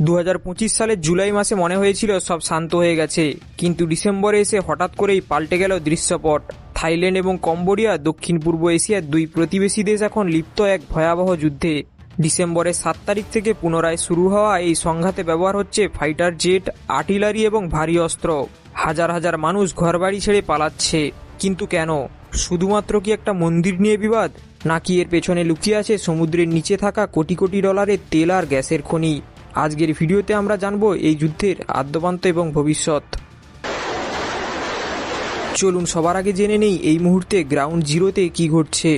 2025 সালের জুলাই মাসে মনে হয়েছিল সব শান্ত হয়ে গেছে, কিন্তু ডিসেম্বরে এসে হঠাৎ করেই পাল্টে গেল দৃশ্যপট। থাইল্যান্ড এবং কম্বোডিয়া, দক্ষিণ পূর্ব এশিয়ার দুই প্রতিবেশী দেশ এখন লিপ্ত এক ভয়াবহ যুদ্ধে। ডিসেম্বরের 7 তারিখ থেকে পুনরায় শুরু হওয়া এই সংঘাতে ব্যবহার হচ্ছে ফাইটার জেট, আর্টিলারি এবং ভারী অস্ত্র। হাজার হাজার মানুষ ঘরবাড়ি ছেড়ে পালাচ্ছে। কিন্তু কেন? শুধুমাত্র কি একটা মন্দির নিয়ে বিবাদ, নাকি এর পেছনে লুকিয়ে আছে সমুদ্রের নিচে থাকা কোটি কোটি ডলারের তেল আর গ্যাসের খনি? আজকের ভিডিওতে আমরা জানবো এই যুদ্ধের আদ্যপান্ত এবং ভবিষ্যৎ। চলুন সবার আগে জেনে নেই এই মুহূর্তে গ্রাউন্ড জিরোতে কি ঘটছে।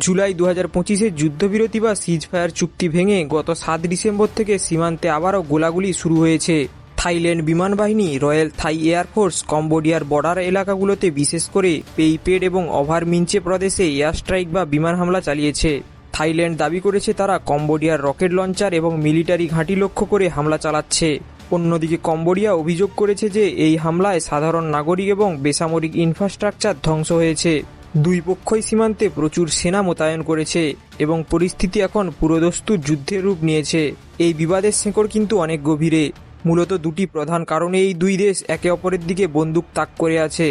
জুলাই 2025-এর যুদ্ধবিরতি বা সিজফায়ার চুক্তি ভেঙে গত 7 ডিসেম্বর থেকে সীমান্তে আবারও গোলাগুলি শুরু হয়েছে। থাইল্যান্ড বিমান বাহিনী, রয়্যাল থাই এয়ারফোর্স কম্বোডিয়ার বর্ডার এলাকাগুলোতে বিশেষ করে পেইপেড এবং ওভারমিঞ্চে প্রদেশে এয়ার স্ট্রাইক বা বিমান হামলা চালিয়েছে। থাইল্যান্ড দাবি করেছে তারা কম্বোডিয়ার রকেট লঞ্চার এবং মিলিটারি ঘাঁটি লক্ষ্য করে হামলা চালাচ্ছে। অন্যদিকে কম্বোডিয়া অভিযোগ করেছে যে এই হামলায় সাধারণ নাগরিক এবং বেসামরিক ইনফ্রাস্ট্রাকচার ধ্বংস হয়েছে। দুই পক্ষই সীমান্তে প্রচুর সেনা মোতায়েন করেছে এবং পরিস্থিতি এখন পুরোদস্তুর যুদ্ধের রূপ নিয়েছে। এই বিবাদের শেকড় কিন্তু অনেক গভীরে। মূলত দুটি প্রধান কারণে এই দুই দেশ একে অপরের দিকে বন্দুক তাক করে আছে।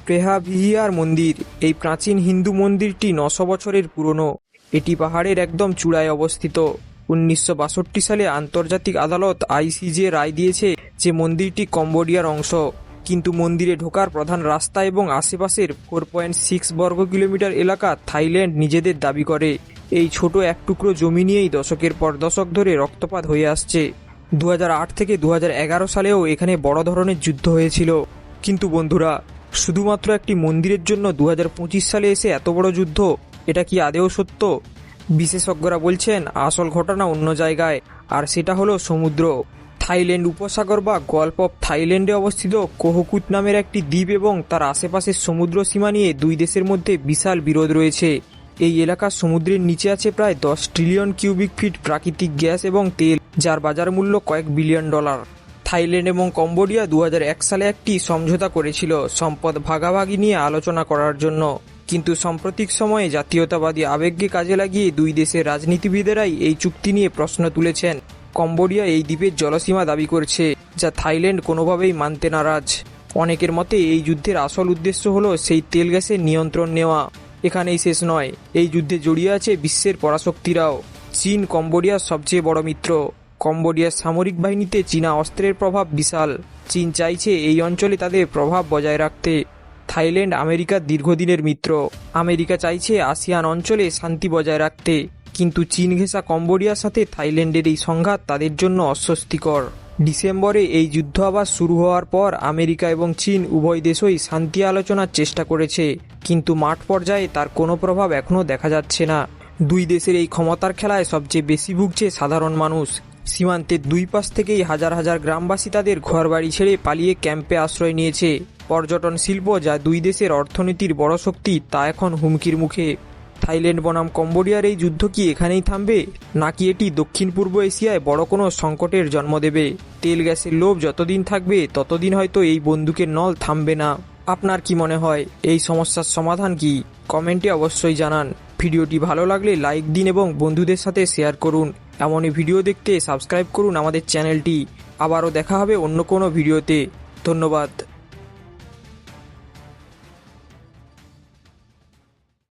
প্রেহা ভিহিয়ার মন্দির, এই প্রাচীন হিন্দু মন্দিরটি 900 বছরের পুরনো। এটি পাহাড়ের একদম চূড়ায় অবস্থিত। 1962 সালে আন্তর্জাতিক আদালত ICJ রায় দিয়েছে যে মন্দিরটি কম্বোডিয়ার অংশ, কিন্তু মন্দিরে ঢোকার প্রধান রাস্তা এবং আশেপাশের 4.6 বর্গ কিলোমিটার এলাকা থাইল্যান্ড নিজেদের দাবি করে। এই ছোট এক টুকরো জমি নিয়েই দশকের পর দশক ধরে রক্তপাত হয়ে আসছে। 2008 থেকে 2011 সালেও এখানে বড় ধরনের যুদ্ধ হয়েছিল। কিন্তু বন্ধুরা, শুধুমাত্র একটি মন্দিরের জন্য 2025 সালে এসে এত বড় যুদ্ধ, এটা কি আদেও সত্য? বিশেষজ্ঞরা বলছেন আসল ঘটনা অন্য জায়গায়, আর সেটা হলো সমুদ্র। থাইল্যান্ড উপসাগর বা গল্ফ অফ থাইল্যান্ডে অবস্থিত কোহকুত নামের একটি দ্বীপ এবং তার আশেপাশের সমুদ্র সীমা নিয়ে দুই দেশের মধ্যে বিশাল বিরোধ রয়েছে। এই এলাকার সমুদ্রের নিচে আছে প্রায় 10 ট্রিলিয়ন কিউবিক ফিট প্রাকৃতিক গ্যাস এবং তেল, যার বাজার মূল্য কয়েক বিলিয়ন ডলার। থাইল্যান্ড এবং কম্বোডিয়া 2001 সালে একটি সমঝোতা করেছিল সম্পদ ভাগাভাগি নিয়ে আলোচনা করার জন্য, কিন্তু সাম্প্রতিক সময়ে জাতীয়তাবাদী আবেগকে কাজে লাগিয়ে দুই দেশের রাজনীতিবিদেরাই এই চুক্তি নিয়ে প্রশ্ন তুলেছেন। কম্বোডিয়া এই দ্বীপের জলসীমা দাবি করছে, যা থাইল্যান্ড কোনোভাবেই মানতে নারাজ। অনেকের মতে এই যুদ্ধের আসল উদ্দেশ্য হলো সেই তেল গ্যাসের নিয়ন্ত্রণ নেওয়া। এখানেই শেষ নয়, এই যুদ্ধে জড়িয়ে আছে বিশ্বের পরাশক্তিরাও। চীন কম্বোডিয়ার সবচেয়ে বড় মিত্র। কম্বোডিয়ার সামরিক বাহিনীতে চীনা অস্ত্রের প্রভাব বিশাল। চীন চাইছে এই অঞ্চলে তাদের প্রভাব বজায় রাখতে। থাইল্যান্ড আমেরিকার দীর্ঘদিনের মিত্র। আমেরিকা চাইছে আসিয়ান অঞ্চলে শান্তি বজায় রাখতে, কিন্তু চীন ঘেঁষা কম্বোডিয়ার সাথে থাইল্যান্ডের এই সংঘাত তাদের জন্য অস্বস্তিকর। ডিসেম্বরে এই যুদ্ধ আবার শুরু হওয়ার পর আমেরিকা এবং চীন উভয় দেশই শান্তি আলোচনার চেষ্টা করেছে, কিন্তু মাঠ পর্যায়ে তার কোনো প্রভাব এখনও দেখা যাচ্ছে না। দুই দেশের এই ক্ষমতার খেলায় সবচেয়ে বেশি ভুগছে সাধারণ মানুষ। সীমান্তের দুই পাশ থেকেই হাজার হাজার গ্রামবাসী তাদের ঘরবাড়ি ছেড়ে পালিয়ে ক্যাম্পে আশ্রয় নিয়েছে। পর্যটন শিল্প, যা দুই দেশের অর্থনীতির বড় শক্তি, তা এখন হুমকির মুখে। থাইল্যান্ড বনাম কম্বোডিয়ার এই যুদ্ধ কি এখানেই থামবে, নাকি এটি দক্ষিণ পূর্ব এশিয়ায় বড় কোনো সংকটের জন্ম দেবে? তেল গ্যাসের লোভ যতদিন থাকবে ততদিন হয়তো এই বন্দুকের নল থামবে না। আপনার কি মনে হয় এই সমস্যার সমাধান কি? কমেন্টে অবশ্যই জানান। ভিডিওটি ভালো লাগলে লাইক দিন এবং বন্ধুদের সাথে শেয়ার করুন। এমনই ভিডিও দেখতে সাবস্ক্রাইব করুন আমাদের চ্যানেলটি। আবারও দেখা হবে অন্য কোনো ভিডিওতে। ধন্যবাদ।